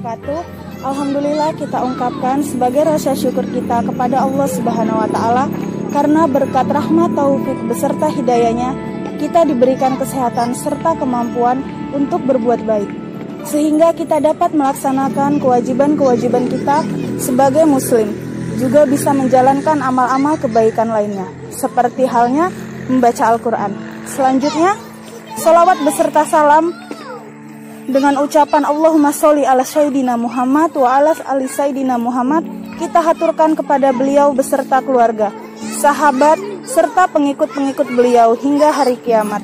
wabarakatuh. Alhamdulillah kita ungkapkan sebagai rasa syukur kita kepada Allah Subhanahu wa Ta'ala karena berkat rahmat taufik beserta hidayahnya kita diberikan kesehatan serta kemampuan untuk berbuat baik, sehingga kita dapat melaksanakan kewajiban-kewajiban kita sebagai muslim, juga bisa menjalankan amal-amal kebaikan lainnya, seperti halnya membaca Al-Quran. Selanjutnya, sholawat beserta salam dengan ucapan Allahumma sholli ala sayyidina Muhammad wa ala ali sayyidina Muhammad kita haturkan kepada beliau beserta keluarga, sahabat, serta pengikut-pengikut beliau hingga hari kiamat.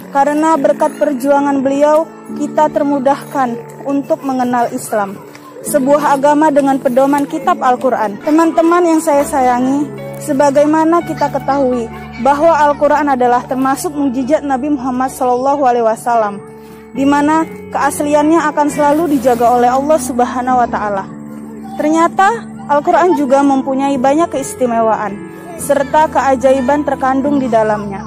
Karena berkat perjuangan beliau, kita termudahkan untuk mengenal Islam, sebuah agama dengan pedoman kitab Al-Quran. Teman-teman yang saya sayangi, sebagaimana kita ketahui bahwa Al-Quran adalah termasuk mukjizat Nabi Muhammad SAW, di mana keasliannya akan selalu dijaga oleh Allah Subhanahu wa Ta'ala. Ternyata Al-Quran juga mempunyai banyak keistimewaan serta keajaiban terkandung di dalamnya,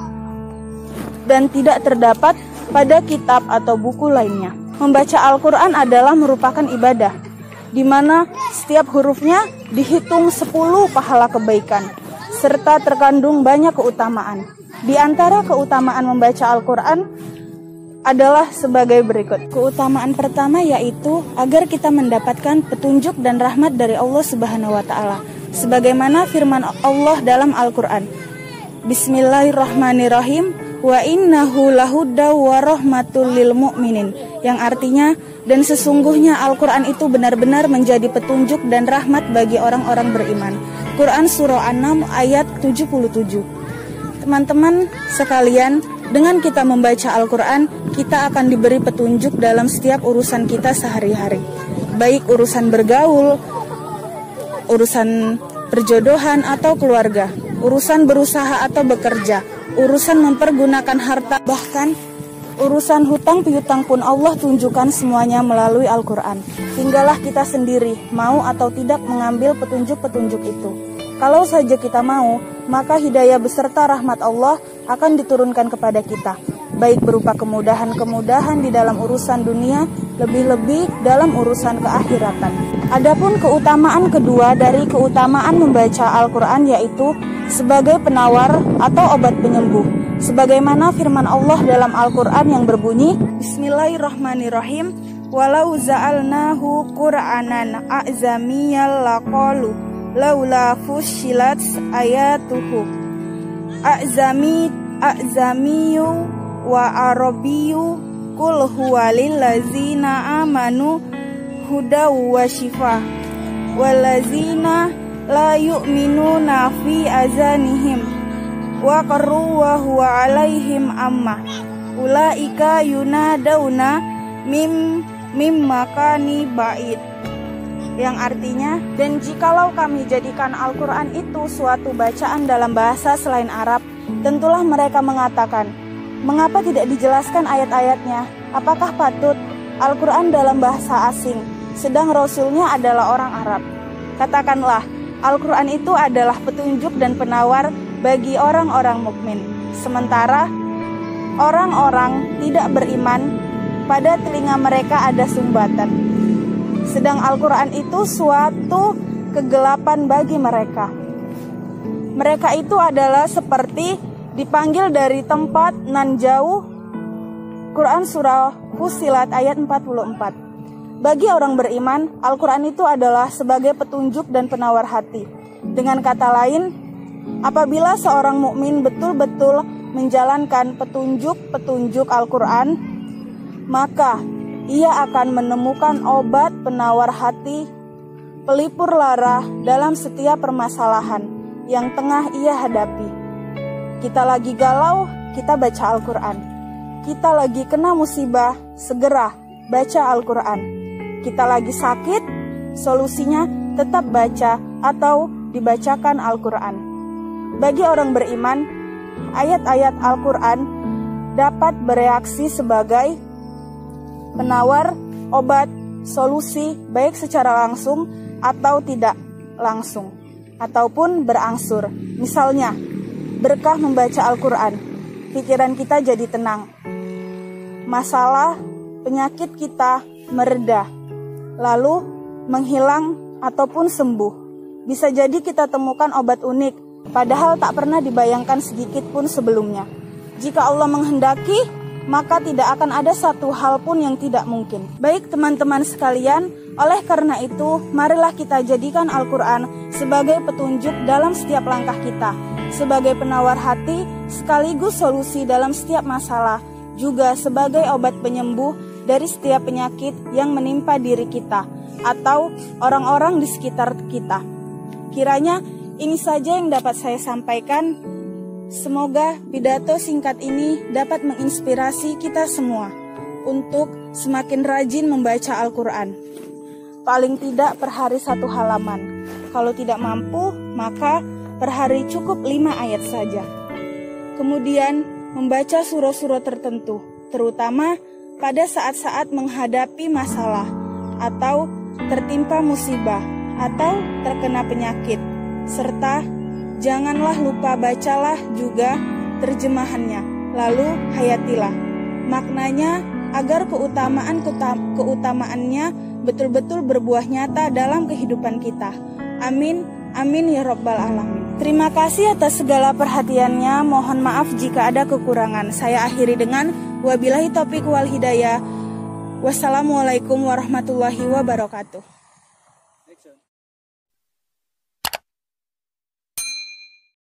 dan tidak terdapat pada kitab atau buku lainnya. Membaca Al-Quran adalah merupakan ibadah, di mana setiap hurufnya dihitung 10 pahala kebaikan, serta terkandung banyak keutamaan. Di antara keutamaan membaca Al-Quran adalah sebagai berikut. Keutamaan pertama yaitu agar kita mendapatkan petunjuk dan rahmat dari Allah Subhanahu wa Ta'ala, sebagaimana firman Allah dalam Al-Quran, Bismillahirrahmanirrahim, wa innahu lahudda wa rahmatul lil mu'minin, yang artinya, dan sesungguhnya Al-Quran itu benar-benar menjadi petunjuk dan rahmat bagi orang-orang beriman. Quran Surah An-Naml ayat 77. Teman-teman sekalian, dengan kita membaca Al-Quran, kita akan diberi petunjuk dalam setiap urusan kita sehari-hari, baik urusan bergaul, urusan perjodohan atau keluarga, urusan berusaha atau bekerja, urusan mempergunakan harta, bahkan urusan hutang piutang pun Allah tunjukkan semuanya melalui Al-Quran. Tinggallah kita sendiri mau atau tidak mengambil petunjuk-petunjuk itu. Kalau saja kita mau, maka hidayah beserta rahmat Allah akan diturunkan kepada kita, baik berupa kemudahan-kemudahan di dalam urusan dunia, lebih-lebih dalam urusan keakhiratan. Adapun keutamaan kedua dari keutamaan membaca Al-Quran yaitu sebagai penawar atau obat penyembuh, sebagaimana firman Allah dalam Al-Quran yang berbunyi, Bismillahirrahmanirrahim, walau za'alnahu qur'anan a'zamiyal laqalu laula fussilat ayatuhu a'zamiyu wa arabiyu kul huwa lillazina amanu hudaw wa shifa walazina la yu'minuna fi azanihim wa qarru wa huwa alaihim amma ulaika yunadawna mim makani ba'id, yang artinya, dan jikalau kami jadikan Al-Quran itu suatu bacaan dalam bahasa selain Arab, tentulah mereka mengatakan, mengapa tidak dijelaskan ayat-ayatnya? Apakah patut Al-Quran dalam bahasa asing, sedang Rasulnya adalah orang Arab? Katakanlah, Al-Quran itu adalah petunjuk dan penawar bagi orang-orang mukmin, sementara orang-orang tidak beriman, pada telinga mereka ada sumbatan. Sedang Al-Quran itu suatu kegelapan bagi mereka. Mereka itu adalah seperti dipanggil dari tempat nan jauh. Quran Surah Fussilat ayat 44. Bagi orang beriman, Al-Quran itu adalah sebagai petunjuk dan penawar hati. Dengan kata lain, apabila seorang mukmin betul-betul menjalankan petunjuk-petunjuk Al-Quran, maka ia akan menemukan obat penawar hati, pelipur lara dalam setiap permasalahan yang tengah ia hadapi. Kita lagi galau, kita baca Al-Quran. Kita lagi kena musibah, segera baca Al-Quran. Kita lagi sakit, solusinya tetap baca atau dibacakan Al-Quran. Bagi orang beriman, ayat-ayat Al-Quran dapat bereaksi sebagai penawar, obat, solusi, baik secara langsung atau tidak langsung, ataupun berangsur. Misalnya, berkah membaca Al-Quran, pikiran kita jadi tenang, masalah, penyakit kita mereda, lalu menghilang ataupun sembuh. Bisa jadi kita temukan obat unik, padahal tak pernah dibayangkan sedikit pun sebelumnya. Jika Allah menghendaki, maka tidak akan ada satu hal pun yang tidak mungkin. Baik teman-teman sekalian, oleh karena itu, marilah kita jadikan Al-Quran sebagai petunjuk dalam setiap langkah kita, sebagai penawar hati, sekaligus solusi dalam setiap masalah, juga sebagai obat penyembuh dari setiap penyakit yang menimpa diri kita atau orang-orang di sekitar kita. Kiranya ini saja yang dapat saya sampaikan. Semoga pidato singkat ini dapat menginspirasi kita semua untuk semakin rajin membaca Al-Quran. Paling tidak per hari 1 halaman. Kalau tidak mampu, maka per hari cukup 5 ayat saja. Kemudian membaca surah-surah tertentu, terutama pada saat-saat menghadapi masalah atau tertimpa musibah atau terkena penyakit, serta janganlah lupa bacalah juga terjemahannya, lalu hayatilah maknanya agar keutamaannya betul-betul berbuah nyata dalam kehidupan kita. Amin, amin ya rabbal alamin. Terima kasih atas segala perhatiannya. Mohon maaf jika ada kekurangan. Saya akhiri dengan wabillahi taufiq wal hidayah. Wassalamualaikum warahmatullahi wabarakatuh.